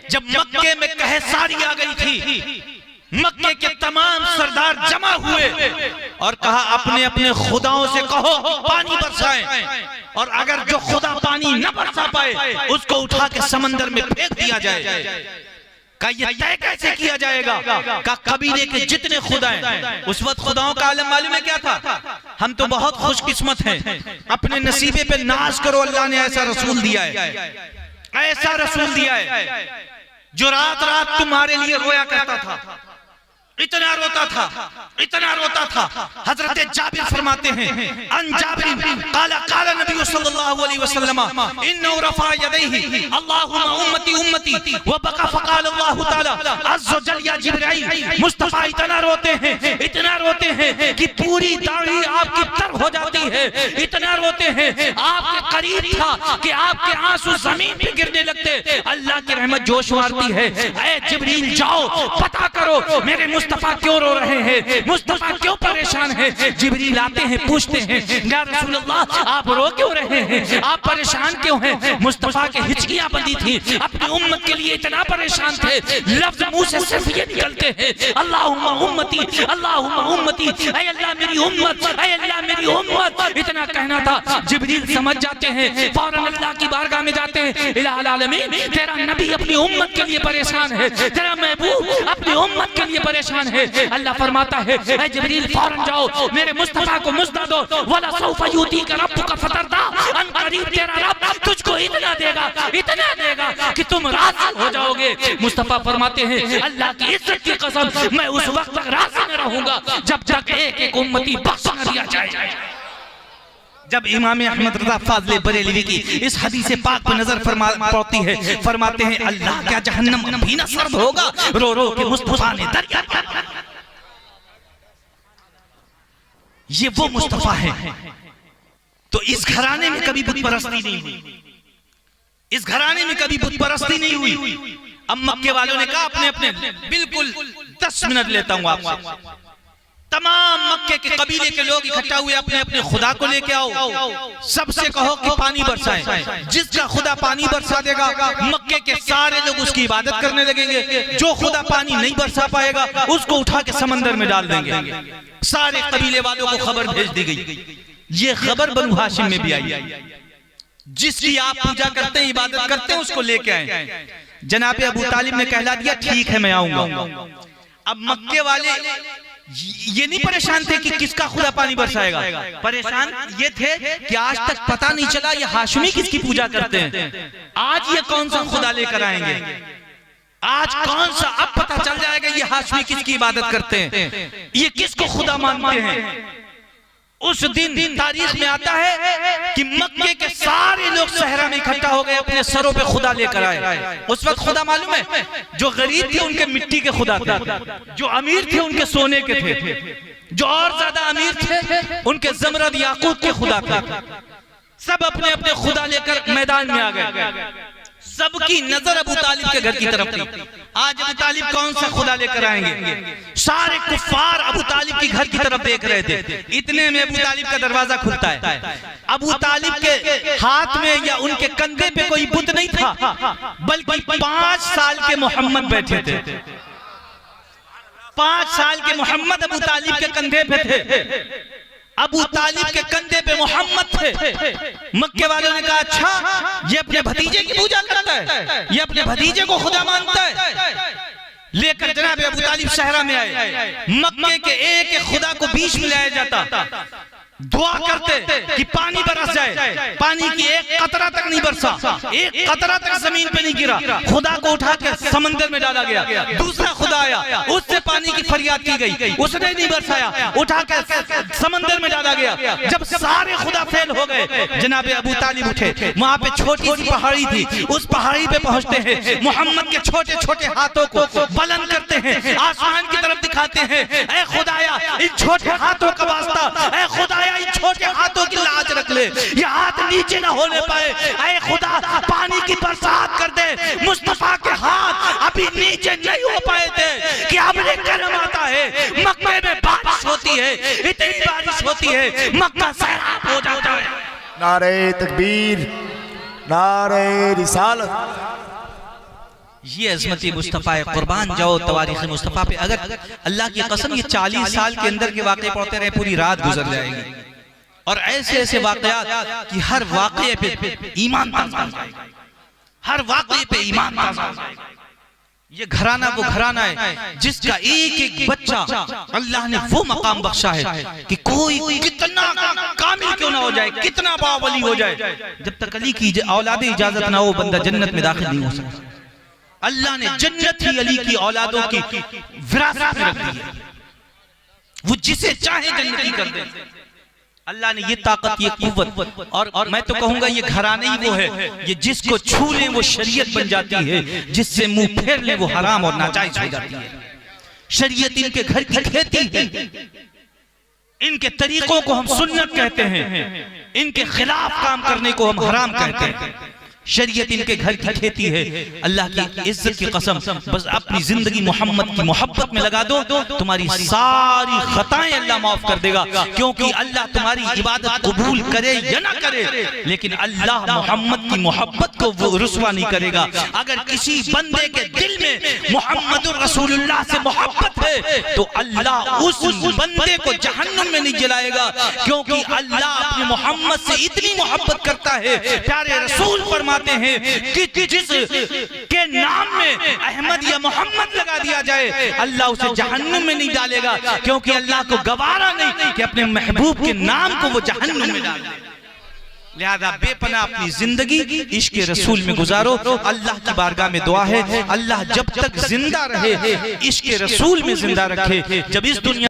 Speaker 1: जब मक्के में कहसारी आ गई थी, मक्के के तमाम सरदार जमा हुए और कहा अपने अपने खुदाओं से कहो पानी बरसाएं, और अगर जो खुदा पानी न बरसा पाए उसको उठा के समंदर में फेंक दिया जाए। का ये तय कैसे किया जाएगा? का कबीले के जितने खुदा हैं, उस वक्त खुदाओं का आलम मालूम है क्या था? हम तो बहुत खुशकिस्मत हैं, अपने नसीबे पे नाज करो, अल्लाह ने ऐसा रसूल दिया है, ऐसा रसूल दिया है जो रात रात तुम्हारे लिए रोया करता था, इतना रोता था, इतना रोता था। हजरत जाबिर फरमाते हैं, अन जाबिर काला काला नबी सल्लल्लाहु अलैहि वसल्लम इन्नहु रफा यदैहि अल्लाहुम्मा उम्मती उम्मती व बका फकाल अल्लाहु ताला अज़्ज़ व जल या जिब्राइल। मुस्तफा इतना रोते हैं कि पूरी दाढ़ी आपकी तर हो जाती है, इतना रोते हैं, आपके करीब था कि आपके आंसू जमीन पे गिरने लगते। अल्लाह की रहमत जोश मारती है, ऐ जिब्रील जाओ पता करो करो, मेरे मुस्तफा क्यों रो रहे हैं, मुस्तफा क्यों परेशान है। जिब्रील आते हैं, पूछते हैं या रसूल अल्लाह आप रो क्यों रहे हैं, आप परेशान क्यों हैं। मुस्तफा के हिचकियां बंधी थी, अपनी उम्मत के लिए इतना परेशान थे, लफ्ज मुंह से सिर्फ ये निकलते हैं अल्लाहुम्मा उम्मती, अल्लाहुम्मा उम्मती, ऐ अल्लाह मेरी उम्मत, ऐ अल्लाह मेरी उम्मत, इतना कहना था। जिब्रील समझ जाते हैं, फौरन अल्लाह की बारगाह में जाते हैं, इलाहुल आलमीन तेरा नबी अपनी उम्मत के लिए परेशान है, तेरा महबूब अपनी उम्मत के लिए परेशान है। अल्लाह फरमाता है ऐ जिब्रील फौरन जाओ, मेरे मुस्तफा को मुस्दा दो, वला सौफ यूतीका रब्बुका फतरदा, अन करीब तेरा रब तुझको इतना देगा कि तुम राजी हो जाओगे। मुस्तफा फरमाते हैं अल्लाह की इज्जत की कसम मैं उस वक्त तक राजी न रहूंगा जब तक एक एक उम्मती बख्श न दिया जाए। जब इमाम अहमद रज़ा फाज़ले बरेलवी की इस हदीस पाक पर नजर पड़ती है, फरमाते हैं अल्लाह क्या जहन्नम भी न सर्द होगा, रो रो के मुस्तफा ने दरिया भरा। ये वो मुस्तफा है। तो इस घराने में कभी बुत परस्ती नहीं हुई, इस घराने में कभी बुत परस्ती नहीं हुई। अब मक्के वालों ने कहा अपने अपने बिल्कुल 10 मिनट लेता हूं आपसे, तमाम मक्के के कबीले के लोग इकट्ठा हुए, अपने अपने खुदा को लेके आओ, सबसे कहो कि पानी बरसाए। जिसका खुदा पानी बरसा देगा मक्के के सारे लोग उसकी इबादत करने लगेंगे, जो खुदा पानी नहीं बरसा पाएगा उसको उठा के समंदर में डाल देंगे। सारे कबीले वालों को खबर भेज दी गई। ये खबर बनु हाशिम में भी आई, जिसकी आप पूजा करते हैं इबादत करते हैं उसको लेके आए। जनाब अबू तालिब ने कहला दिया ठीक है मैं आऊंगा। अब मक्के वाले ये नहीं परेशान थे कि किसका खुदा पानी बरसाएगा, परेशान ये थे कि आज तक पता नहीं चला ये हाशमी किसकी पूजा करते हैं, आज ये कौन सा खुदा लेकर आएंगे, आज कौन सा अब पता चल जाएगा ये हाशमी किसकी इबादत करते हैं, ये किसको खुदा मानते हैं। उस दिन तारीख में आता है कि मक्के के सारे लोग सहरा में इकट्ठा हो गए, अपने सरों पे खुदा लेकर आए। उस वक्त खुदा मालूम है, जो गरीब थे उनके मिट्टी के खुदा थे, जो अमीर थे उनके सोने के थे, जो और ज्यादा अमीर थे उनके जमरद याकूत के खुदा थे। सब अपने अपने खुदा लेकर मैदान में आ गए। सबकी नजर अबू तालिब के घर की तरफ थी। आज अबू तालिब कौन सा खुदा लेकर आएंगे, सारे कुफ्फार अबू तालिब की घर की तरफ देख रहे थे। इतने में अबू तालिब का दरवाजा खुलता है। अबू तालिब के हाथ में या उनके कंधे पे कोई बुत नहीं था, बल्कि 5 साल के मोहम्मद बैठे थे। 5 साल के मोहम्मद अबू तालिब के कंधे पे थे। अबू तालिब के कंधे पे मोहम्मद थे। मक्के वालों ने कहा अच्छा ये अपने भतीजे की पूजा करता है, ये अपने भतीजे को खुदा मानता है। लेकर जनाब अबू तालिब सहरा में आए। मक्के के एक एक खुदा को बीच में लाया जाता, दुआ करते कि पानी बरस जाए। पानी की एक कतरा तक नहीं बरसा, एक कतरा तक जमीन पे नहीं गिरा। खुदा को उठा के समंदर में डाला गया। दूसरा खुदा आया, उससे पानी की फरियाद की गई, उसने नहीं बरसाया, उठा के समंदर में डाला गया। जब सारे खुदा फेल हो गए, जनाब अबू तालिब उठे। वहां पे छोटी सी पहाड़ी थी, उस पहाड़ी पे पहुंचते हैं, मोहम्मद के छोटे छोटे हाथों को बुलंद करते हैं, आसमान की तरफ दिखाते हैं। ऐ खुदाया इन छोटे हाथों का वास्ता, ऐ खुदाया इन छोटे हाथों की लाज रख ले, ये हाथ नीचे ना होने पाए। ऐ खुदा पानी की बरसात कर दे। मुस्तफा के हाथ अभी नीचे नहीं हो पाए थे कि हमने करम आता है। मक्के में बारिश होती है, इतनी बारिश होती है मक्का सैराब हो जाता है।
Speaker 2: नारे तकबीर, नारे रिसालत।
Speaker 1: ये अज़मती मुस्तफ़ा है। कुर्बान जाओ तवारीख़ मुस्तफ़ा पे। अगर अल्लाह की कसम ये 40 साल के अंदर के वाक़े पढ़ते रहे पूरी रात गुजर जाएगी। और ऐसे ऐसे वाक़यात कि हर वाक़े पे ईमान ताज़ा हो जाएगा, हर वाक़े पे ईमान ताज़ा हो जाएगा। ये घराना वो घराना है जिसका एक एक बच्चा अल्लाह ने वो मकाम बख्शा है कि कोई कितना कामिल क्यों ना हो जाए, कितना बावली हो जाए, जब तक अली की औलाद इजाजत ना हो बंदा जन्नत में दाखिल नहीं हो सकता। अल्लाह ने जन्नत ही अली की औलादों की विरासत में रख दी है, वो जिसे चाहे जन्नती कर दे। अल्लाह ने ये ताकत, ये कुव्वत, और मैं तो कहूंगा ये घराने ही वो है, ये जिसको छू ले वो शरीयत बन जाती है, जिससे मुंह फेर ले वो हराम और नाजायज हो जाती है। शरीयत इनके घर की खेती है, इनके तरीकों को हम सुन्नत कहते हैं, इनके खिलाफ काम करने को हम हराम कहते हैं। शरीयत इनके घर की खेती है। अल्लाह की इज्जत की कसम, बस अपनी जिंदगी मोहम्मद की मोहब्बत में लगा दो, तुम्हारी सारी खताएं अल्लाह माफ कर देगा। क्योंकि अल्लाह तुम्हारी इबादत कबूल करे या ना करे, लेकिन अल्लाह मोहम्मद की मोहब्बत को वो रुस्वा नहीं करेगा। अगर किसी बंदे के दिल में मोहम्मदुर रसूलुल्लाह से मोहब्बत है तो अल्लाह उस बंदे को जहन्नुम में नहीं जलाएगा। क्योंकि अल्लाह अपने मोहम्मद से इतनी मोहब्बत करता है, प्यारे रसूल फरमाते हैं कि जिस के नाम में अहमद या मोहम्मद लगा दिया जाए, अल्लाह उसे जहन्नुम में नहीं डालेगा। क्योंकि अल्लाह को गवारा नहीं कि अपने महबूब के नाम को वो जहन्नुम में डाले। लिहाजा बेपनाह अपनी जिंदगी इश्क रसूल में गुजारो। अल्लाह की बारगाह में दुआ है, अल्लाह जब तक जिंदा रहे इश्क रसूल में जिंदा रखे। जब इस दुनिया